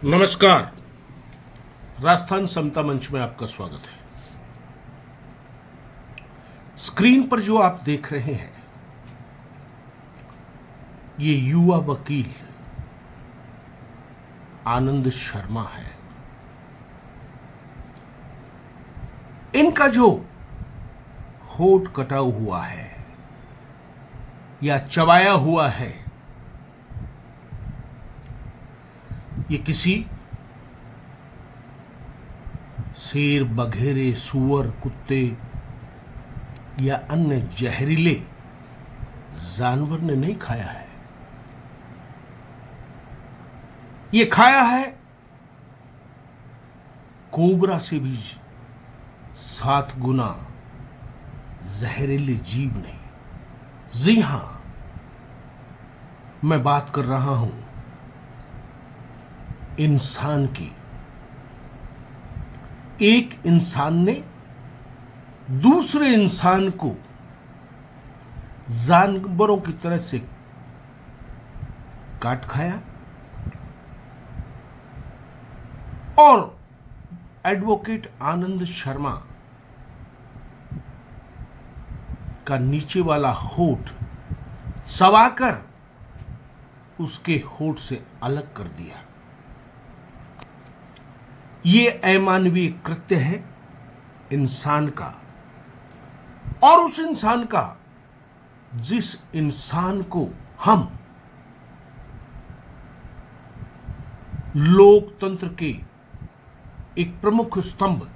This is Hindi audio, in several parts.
नमस्कार। राजस्थान समता मंच में आपका स्वागत है। स्क्रीन पर जो आप देख रहे हैं ये युवा वकील आनंद शर्मा है। इनका जो होठ कटा हुआ है या चबाया हुआ है ये किसी शेर, बघेरे, सूअर, कुत्ते या अन्य जहरीले जानवर ने नहीं खाया है। ये खाया है कोबरा से भी 7 गुना जहरीले जीव ने। जी हां, मैं बात कर रहा हूं इंसान की। एक इंसान ने दूसरे इंसान को जानवरों की तरह से काट खाया और एडवोकेट आनंद शर्मा का नीचे वाला होठ चबाकर उसके होठ से अलग कर दिया। ये अमानवीय कृत्य है इंसान का, और उस इंसान का जिस इंसान को हम लोकतंत्र के एक प्रमुख स्तंभ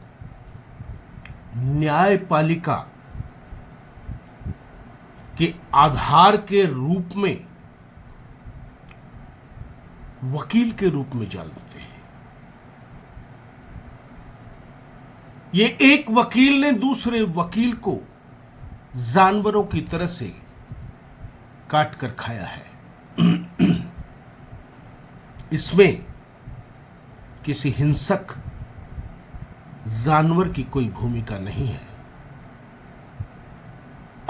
न्यायपालिका के आधार के रूप में वकील के रूप में जानते हैं। ये एक वकील ने दूसरे वकील को जानवरों की तरह से काट कर खाया है। इसमें किसी हिंसक जानवर की कोई भूमिका नहीं है,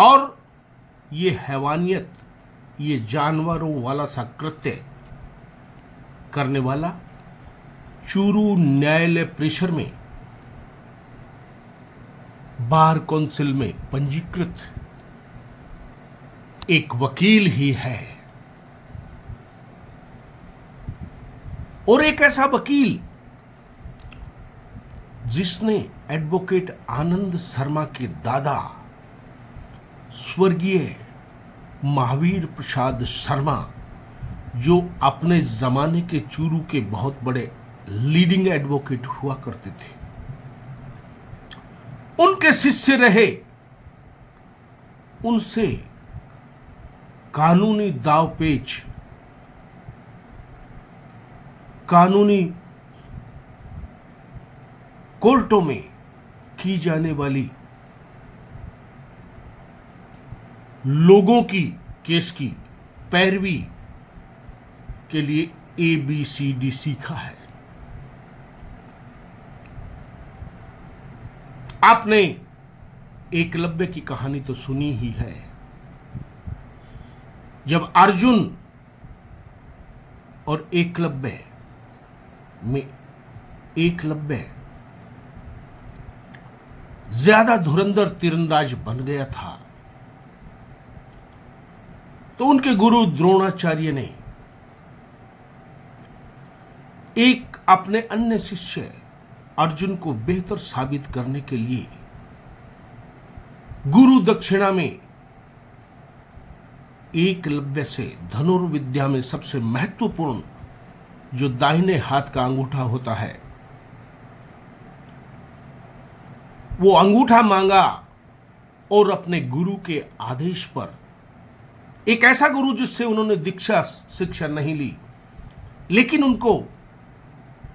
और ये हैवानियत, ये जानवरों वाला सा कृत्य करने वाला चूरू न्यायालय परिसर में बार काउंसिल में पंजीकृत एक वकील ही है। और एक ऐसा वकील जिसने एडवोकेट आनंद शर्मा के दादा स्वर्गीय महावीर प्रसाद शर्मा, जो अपने जमाने के चूरू के बहुत बड़े लीडिंग एडवोकेट हुआ करते थे, उनके शिष्य रहे, उनसे कानूनी दावपेच, कानूनी कोर्टों में की जाने वाली लोगों की केस की पैरवी के लिए ABCD सीखा है। आपने एकलव्य की कहानी तो सुनी ही है। जब अर्जुन और एकलव्य में एकलव्य ज्यादा धुरंधर तीरंदाज बन गया था, तो उनके गुरु द्रोणाचार्य ने एक अपने अन्य शिष्य अर्जुन को बेहतर साबित करने के लिए गुरु दक्षिणा में एकलव्य से धनुर्विद्या में सबसे महत्वपूर्ण जो दाहिने हाथ का अंगूठा होता है, वो अंगूठा मांगा, और अपने गुरु के आदेश पर, एक ऐसा गुरु जिससे उन्होंने दीक्षा शिक्षा नहीं ली, लेकिन उनको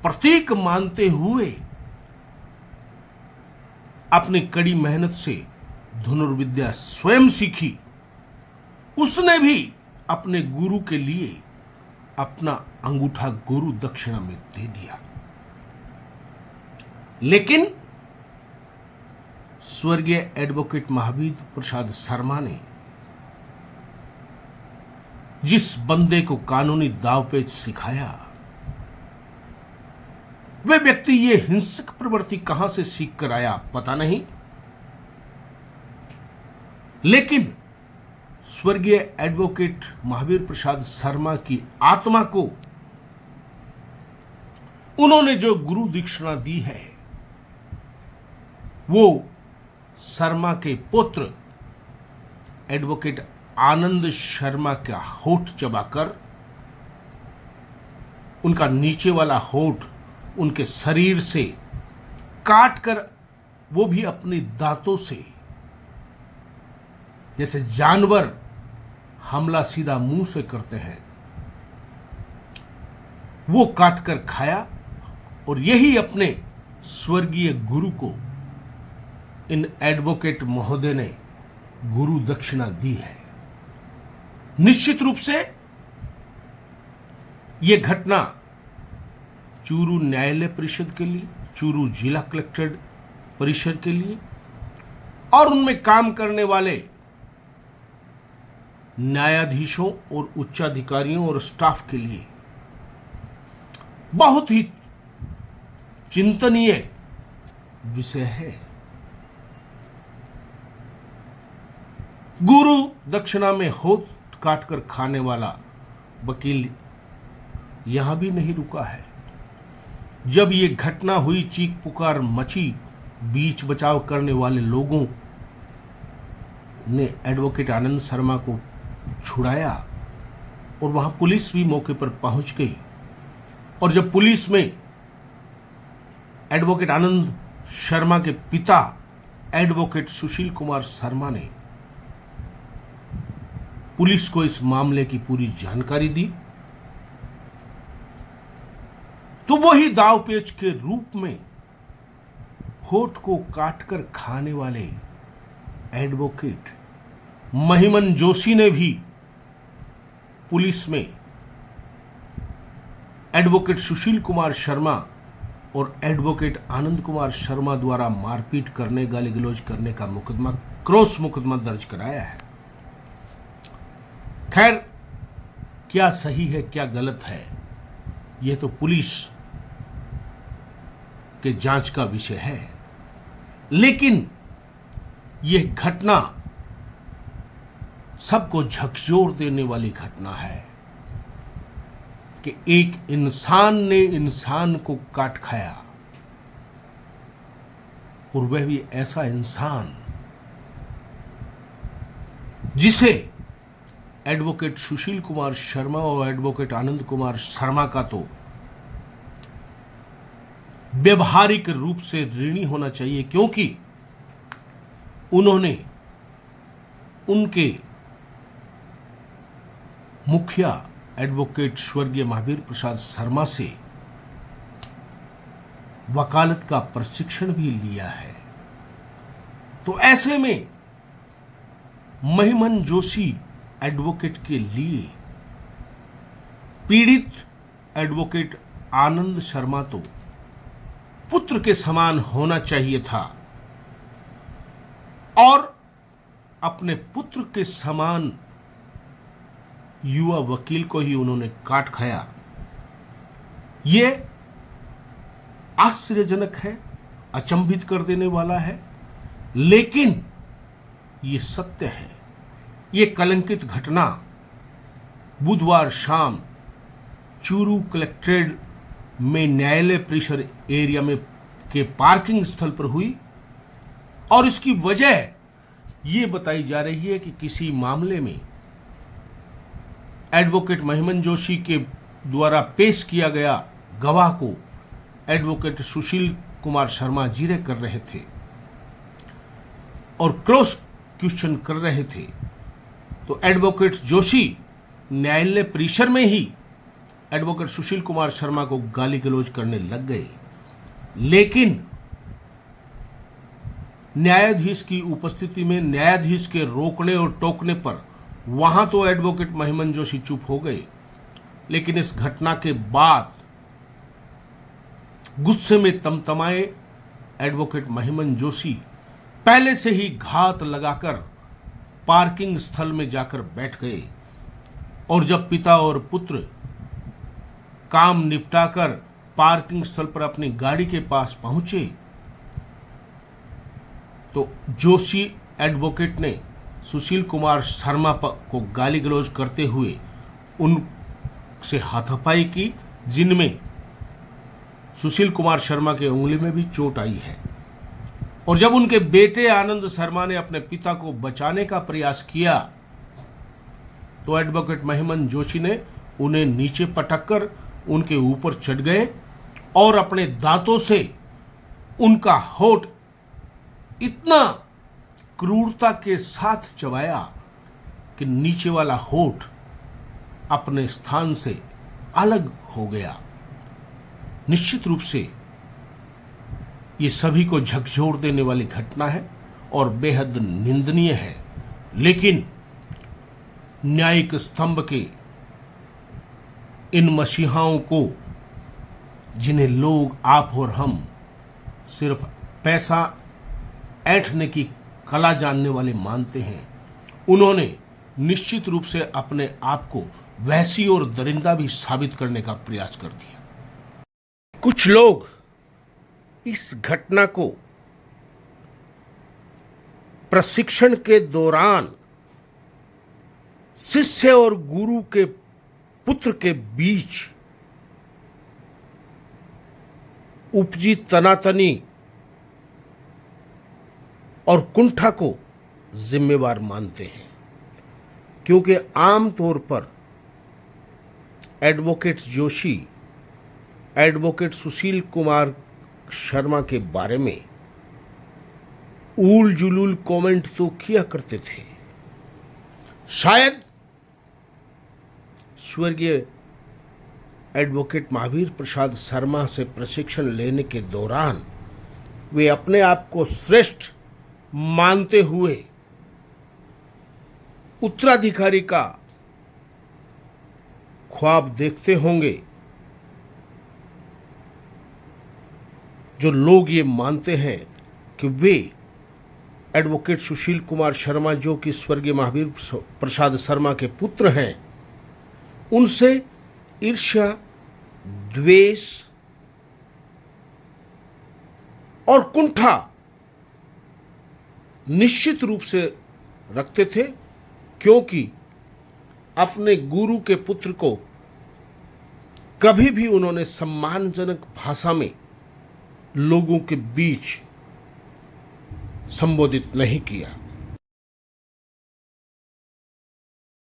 प्रतीक मानते हुए अपनी कड़ी मेहनत से धनुर्विद्या स्वयं सीखी, उसने भी अपने गुरु के लिए अपना अंगूठा गुरु दक्षिणा में दे दिया। लेकिन स्वर्गीय एडवोकेट महावीर प्रसाद शर्मा ने जिस बंदे को कानूनी दावपेच सिखाया, वे व्यक्ति ये हिंसक प्रवृत्ति कहां से सीख कर आया पता नहीं, लेकिन स्वर्गीय एडवोकेट महावीर प्रसाद शर्मा की आत्मा को उन्होंने जो गुरु दीक्षिणा दी है वो शर्मा के पुत्र एडवोकेट आनंद शर्मा का होठ चबाकर, उनका नीचे वाला होठ उनके शरीर से काट कर, वो भी अपने दांतों से, जैसे जानवर हमला सीधा मुंह से करते हैं, वो काट कर खाया और यही अपने स्वर्गीय गुरु को इन एडवोकेट महोदय ने गुरु दक्षिणा दी है। निश्चित रूप से यह घटना चूरू न्यायालय परिषद के लिए, चूरू जिला कलेक्टर परिषद के लिए और उनमें काम करने वाले न्यायाधीशों और उच्चाधिकारियों और स्टाफ के लिए बहुत ही चिंतनीय विषय है। गुरु दक्षिणा में होठ काटकर खाने वाला वकील यहां भी नहीं रुका है। जब ये घटना हुई, चीख पुकार मची, बीच बचाव करने वाले लोगों ने एडवोकेट आनंद शर्मा को छुड़ाया और वहां पुलिस भी मौके पर पहुंच गई। और जब पुलिस में एडवोकेट आनंद शर्मा के पिता एडवोकेट सुशील कुमार शर्मा ने पुलिस को इस मामले की पूरी जानकारी दी, तो वही दावपेच के रूप में होठ को काटकर खाने वाले एडवोकेट महिमन जोशी ने भी पुलिस में एडवोकेट सुशील कुमार शर्मा और एडवोकेट आनंद कुमार शर्मा द्वारा मारपीट करने, गाली गलौज करने का मुकदमा, क्रॉस मुकदमा दर्ज कराया है। खैर, क्या सही है क्या गलत है, यह तो पुलिस के जांच का विषय है, लेकिन यह घटना सबको झकझोर देने वाली घटना है कि एक इंसान ने इंसान को काट खाया, और वह भी ऐसा इंसान जिसे एडवोकेट सुशील कुमार शर्मा और एडवोकेट आनंद कुमार शर्मा का तो व्यवहारिक रूप से ऋणी होना चाहिए, क्योंकि उन्होंने उनके मुखिया एडवोकेट स्वर्गीय महावीर प्रसाद शर्मा से वकालत का प्रशिक्षण भी लिया है। तो ऐसे में महिमन जोशी एडवोकेट के लिए पीड़ित एडवोकेट आनंद शर्मा तो पुत्र के समान होना चाहिए था, और अपने पुत्र के समान युवा वकील को ही उन्होंने काट खाया। यह आश्चर्यजनक है, अचंभित कर देने वाला है, लेकिन यह सत्य है। यह कलंकित घटना बुधवार शाम चूरू कलेक्ट्रेट में न्यायालय परिसर एरिया में के पार्किंग स्थल पर हुई, और इसकी वजह यह बताई जा रही है कि किसी मामले में एडवोकेट महिमन जोशी के द्वारा पेश किया गया गवाह को एडवोकेट सुशील कुमार शर्मा जीरे कर रहे थे और क्रॉस क्वेश्चन कर रहे थे, तो एडवोकेट जोशी न्यायालय परिसर में ही एडवोकेट सुशील कुमार शर्मा को गाली गलौज करने लग गए। लेकिन न्यायाधीश की उपस्थिति में, न्यायाधीश के रोकने और टोकने पर वहां तो एडवोकेट महिमन जोशी चुप हो गए, लेकिन इस घटना के बाद गुस्से में तमतमाए एडवोकेट महिमन जोशी पहले से ही घात लगाकर पार्किंग स्थल में जाकर बैठ गए, और जब पिता और पुत्र काम निपटाकर पार्किंग स्थल पर अपनी गाड़ी के पास पहुंचे तो जोशी एडवोकेट ने सुशील कुमार शर्मा को गाली गलौज करते हुए उनसे हाथापाई की, जिनमें सुशील कुमार शर्मा के उंगली में भी चोट आई है। और जब उनके बेटे आनंद शर्मा ने अपने पिता को बचाने का प्रयास किया तो एडवोकेट महिमन जोशी ने उन्हें नीचे पटककर उनके ऊपर चढ़ गए और अपने दांतों से उनका होठ इतना क्रूरता के साथ चबाया कि नीचे वाला होठ अपने स्थान से अलग हो गया। निश्चित रूप से ये सभी को झकझोर देने वाली घटना है और बेहद निंदनीय है, लेकिन न्यायिक स्तंभ के इन मसीहाओं को, जिन्हें लोग आप और हम सिर्फ पैसा ऐंठने की कला जानने वाले मानते हैं, उन्होंने निश्चित रूप से अपने आप को वैसी और दरिंदा भी साबित करने का प्रयास कर दिया। कुछ लोग इस घटना को प्रशिक्षण के दौरान शिष्य और गुरु के पुत्र के बीच उपजी तनातनी और कुंठा को जिम्मेवार मानते हैं, क्योंकि आमतौर पर एडवोकेट जोशी एडवोकेट सुशील कुमार शर्मा के बारे में ऊल जुलूल कमेंट तो किया करते थे। शायद स्वर्गीय एडवोकेट महावीर प्रसाद शर्मा से प्रशिक्षण लेने के दौरान वे अपने आप को श्रेष्ठ मानते हुए उत्तराधिकारी का ख्वाब देखते होंगे। जो लोग ये मानते हैं कि वे एडवोकेट सुशील कुमार शर्मा, जो कि स्वर्गीय महावीर प्रसाद शर्मा के पुत्र हैं, उनसे ईर्ष्या, द्वेष और कुंठा निश्चित रूप से रखते थे, क्योंकि अपने गुरु के पुत्र को कभी भी उन्होंने सम्मानजनक भाषा में लोगों के बीच संबोधित नहीं किया।